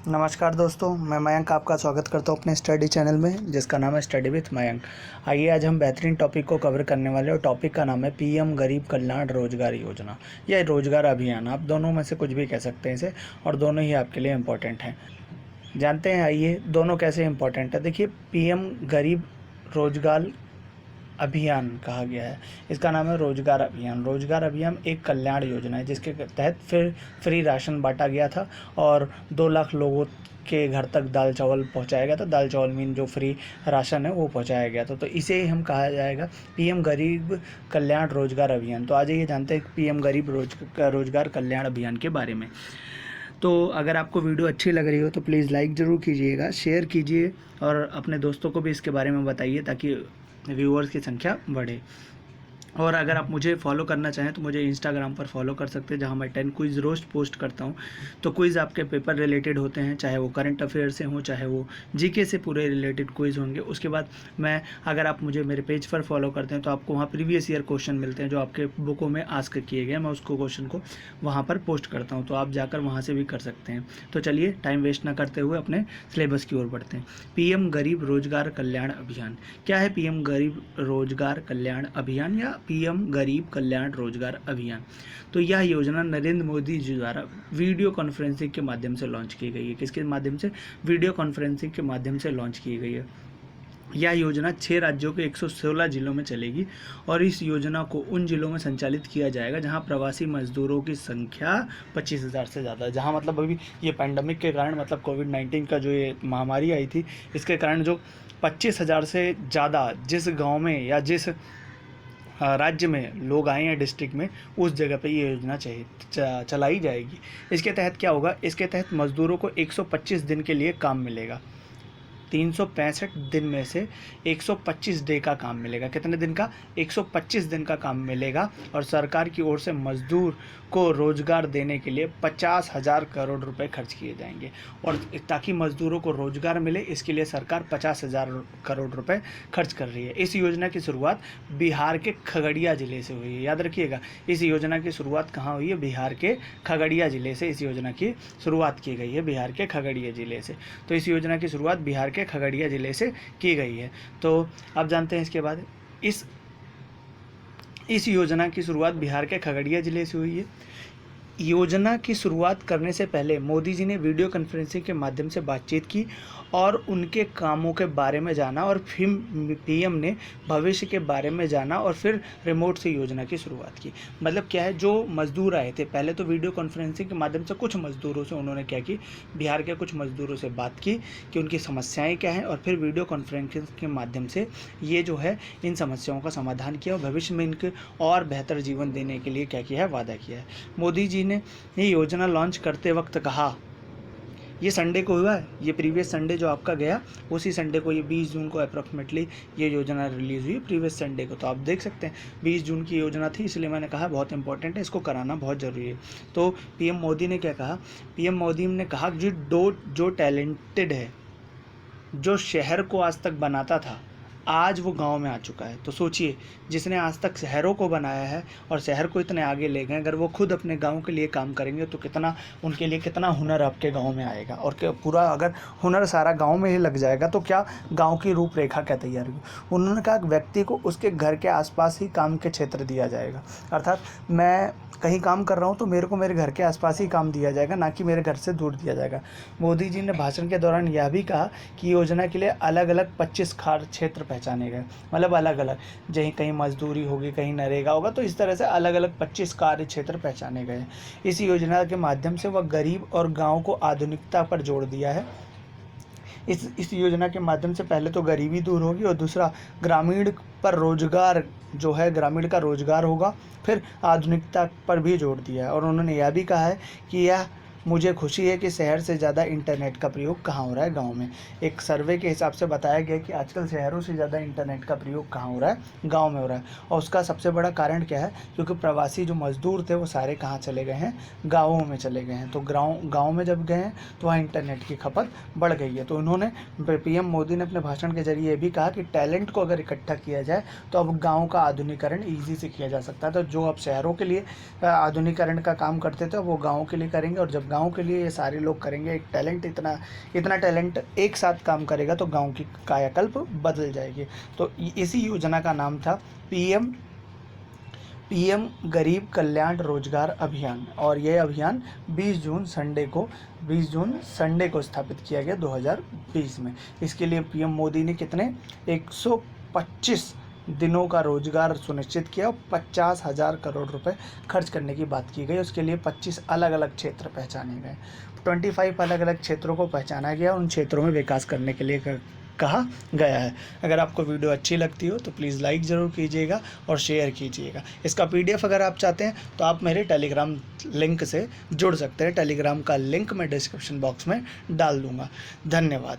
नमस्कार दोस्तों, मैं मयंक आपका स्वागत करता हूं अपने स्टडी चैनल में जिसका नाम है स्टडी विथ मयंक। आइए आज हम बेहतरीन टॉपिक को कवर करने वाले और टॉपिक का नाम है पीएम गरीब कल्याण रोजगार योजना या रोजगार अभियान। आप दोनों में से कुछ भी कह सकते हैं इसे, और दोनों ही आपके लिए इम्पोर्टेंट हैं। जानते हैं आइए दोनों कैसे इम्पोर्टेंट है। देखिए, पीएम गरीब रोजगार अभियान कहा गया है, इसका नाम है रोजगार अभियान। रोजगार अभियान एक कल्याण योजना है जिसके तहत फिर फ्री राशन बांटा गया था और 2 लाख लोगों के घर तक दाल चावल पहुंचाया गया था। दाल चावल मीन जो फ्री राशन है वो पहुंचाया गया था, तो इसे ही हम कहा जाएगा पीएम गरीब कल्याण रोजगार अभियान। तो आज ये जानते हैं पीएम गरीब रोजगार कल्याण अभियान के बारे में। तो अगर आपको वीडियो अच्छी लग रही हो तो प्लीज़ लाइक ज़रूर कीजिएगा, शेयर कीजिए और अपने दोस्तों को भी इसके बारे में बताइए ताकि व्यूअर्स की संख्या बढ़े। और अगर आप मुझे फॉलो करना चाहें तो मुझे इंस्टाग्राम पर फॉलो कर सकते हैं, जहां मैं 10 क्विज़ रोज पोस्ट करता हूं। तो क्विज़ आपके पेपर रिलेटेड होते हैं, चाहे वो करंट अफेयर से हों, चाहे वो जीके से पूरे रिलेटेड क्विज़ होंगे। उसके बाद मैं अगर आप मुझे मेरे पेज पर फॉलो करते हैं तो आपको वहाँ प्रीवियस ईयर क्वेश्चन मिलते हैं जो आपके बुकों में आस्क किए गए। मैं उसको क्वेश्चन को वहाँ पर पोस्ट करता हूँ, तो आप जाकर वहाँ से भी कर सकते हैं। तो चलिए टाइम वेस्ट ना करते हुए अपने सिलेबस की ओर बढ़ते हैं। पीएम गरीब रोजगार कल्याण अभियान क्या है? पीएम गरीब रोजगार कल्याण अभियान या पीएम गरीब कल्याण रोजगार अभियान, तो यह योजना नरेंद्र मोदी जी द्वारा वीडियो कॉन्फ्रेंसिंग के माध्यम से लॉन्च की गई है। किसके माध्यम से? वीडियो कॉन्फ्रेंसिंग के माध्यम से लॉन्च की गई है। यह योजना 6 राज्यों के 116 जिलों में चलेगी और इस योजना को उन जिलों में संचालित किया जाएगा जहां प्रवासी मजदूरों की संख्या 25,000 से ज़्यादा है। जहां मतलब अभी ये पैंडमिक के कारण, मतलब कोविड-19 का जो ये महामारी आई थी, इसके कारण जो 25,000 से ज़्यादा जिस गांव में या जिस राज्य में लोग आए हैं, डिस्ट्रिक्ट में, उस जगह पे ये योजना चलाई जाएगी। इसके तहत क्या होगा? इसके तहत मजदूरों को 125 दिन के लिए काम मिलेगा। 365 दिन में से 125 डे का काम मिलेगा। कितने दिन का? 125 दिन का काम मिलेगा। और सरकार की ओर से मजदूर को रोजगार देने के लिए 50,000 करोड़ रुपए खर्च किए जाएंगे। और ताकि मजदूरों को रोजगार मिले, इसके लिए सरकार 50,000 करोड़ रुपए खर्च कर रही है। इस योजना की शुरुआत बिहार के खगड़िया ज़िले से हुई है। याद रखिएगा, इस योजना की शुरुआत कहाँ हुई है? बिहार के खगड़िया ज़िले से इस योजना की शुरुआत की गई है, बिहार के खगड़िया ज़िले से। तो इस योजना की शुरुआत बिहार के खगड़िया ज़िले से की गई है। तो आप जानते हैं इसके बाद इस योजना की शुरुआत बिहार के खगड़िया ज़िले से हुई है। योजना की शुरुआत करने से पहले मोदी जी ने वीडियो कॉन्फ्रेंसिंग के माध्यम से बातचीत की और उनके कामों के बारे में जाना, और फिर पीएम ने भविष्य के बारे में जाना और फिर रिमोट से योजना की शुरुआत की। मतलब क्या है, जो मजदूर आए थे पहले तो वीडियो कॉन्फ्रेंसिंग के माध्यम से कुछ मजदूरों से उन्होंने क्या की, बिहार के कुछ मजदूरों से बात की कि उनकी समस्याएँ क्या हैं, और फिर वीडियो कॉन्फ्रेंसिंग के माध्यम से ये जो है इन समस्याओं का समाधान किया और भविष्य में इनके और बेहतर जीवन देने के लिए क्या किया है? वादा किया है। मोदी जी ने ये योजना लॉन्च करते वक्त कहा, ये संडे को हुआ है, ये प्रीवियस संडे जो आपका गया, उसी संडे को, ये 20 जून को अप्रॉक्सीमेटली ये योजना रिलीज़ हुई प्रीवियस संडे को। तो आप देख सकते हैं 20 जून की योजना थी, इसलिए मैंने कहा बहुत इंपॉर्टेंट है, इसको कराना बहुत ज़रूरी है। तो पीएम मोदी ने क्या कहा? पीएम मोदी ने कहा जो टैलेंटेड है, जो शहर को आज तक बनाता था, आज वो गांव में आ चुका है। तो सोचिए, जिसने आज तक शहरों को बनाया है और शहर को इतने आगे ले गए, अगर वो खुद अपने गांव के लिए काम करेंगे तो कितना उनके लिए कितना हुनर आपके गांव में आएगा। और क्या पूरा अगर हुनर सारा गांव में ही लग जाएगा तो क्या गांव की रूपरेखा क्या तैयार होगी? उन्होंने कहा व्यक्ति को उसके घर के आसपास ही काम के क्षेत्र दिया जाएगा। अर्थात मैं कहीं काम कर रहा हूँ तो मेरे को मेरे घर के आसपास ही काम दिया जाएगा, ना कि मेरे घर से दूर दिया जाएगा। मोदी जी ने भाषण के दौरान यह भी कहा कि योजना के लिए अलग अलग 25 कार्य क्षेत्र पहचाने गए। मतलब अलग अलग, कहीं मजदूरी होगी, कहीं नरेगा होगा, तो इस तरह से अलग अलग 25 कार्य क्षेत्र पहचाने गए। इस योजना के माध्यम से वह गरीब और गाँव को आधुनिकता पर जोड़ दिया है। इस योजना के माध्यम से पहले तो गरीबी दूर होगी और दूसरा ग्रामीण पर रोजगार जो है, ग्रामीण का रोजगार होगा, फिर आधुनिकता पर भी जोर दिया है। और उन्होंने यह भी कहा है कि यह मुझे खुशी है कि शहर से ज़्यादा इंटरनेट का प्रयोग कहाँ हो रहा है? गांव में। एक सर्वे के हिसाब से बताया गया कि आजकल शहरों से ज़्यादा इंटरनेट का प्रयोग कहाँ हो रहा है? गांव में हो रहा है। और उसका सबसे बड़ा कारण क्या है? क्योंकि प्रवासी जो मजदूर थे वो सारे कहाँ चले गए हैं? गाँवों में चले गए हैं। तो गाँव में जब गए हैं तो वहाँ इंटरनेट की खपत बढ़ गई है। तो उन्होंने, पीएम मोदी ने अपने भाषण के जरिए ये भी कहा कि टैलेंट को अगर इकट्ठा किया जाए तो अब गाँव का आधुनिकीकरण ईजी से किया जा सकता है। तो जो अब शहरों के लिए आधुनिकीकरण का काम करते थे वो गाँव के लिए करेंगे, और जब गांव के लिए ये सारे लोग करेंगे। एक टैलेंट इतना इतना टैलेंट एक साथ काम करेगा तो गांव की कायाकल्प बदल जाएगी। तो इसी योजना का नाम था पीएम गरीब कल्याण रोजगार अभियान, और यह अभियान 20 जून संडे को स्थापित किया गया 2020 में। इसके लिए पीएम मोदी ने कितने 125 दिनों का रोजगार सुनिश्चित किया और 50,000 करोड़ रुपए खर्च करने की बात की गई। उसके लिए 25 अलग अलग क्षेत्र पहचाने गए, 25 अलग अलग क्षेत्रों को पहचाना गया, उन क्षेत्रों में विकास करने के लिए कहा गया है। अगर आपको वीडियो अच्छी लगती हो तो प्लीज़ लाइक ज़रूर कीजिएगा और शेयर कीजिएगा। इसका पीडीएफ अगर आप चाहते हैं तो आप मेरे टेलीग्राम लिंक से जुड़ सकते हैं। टेलीग्राम का लिंक मैं डिस्क्रिप्शन बॉक्स में डाल दूँगा। धन्यवाद।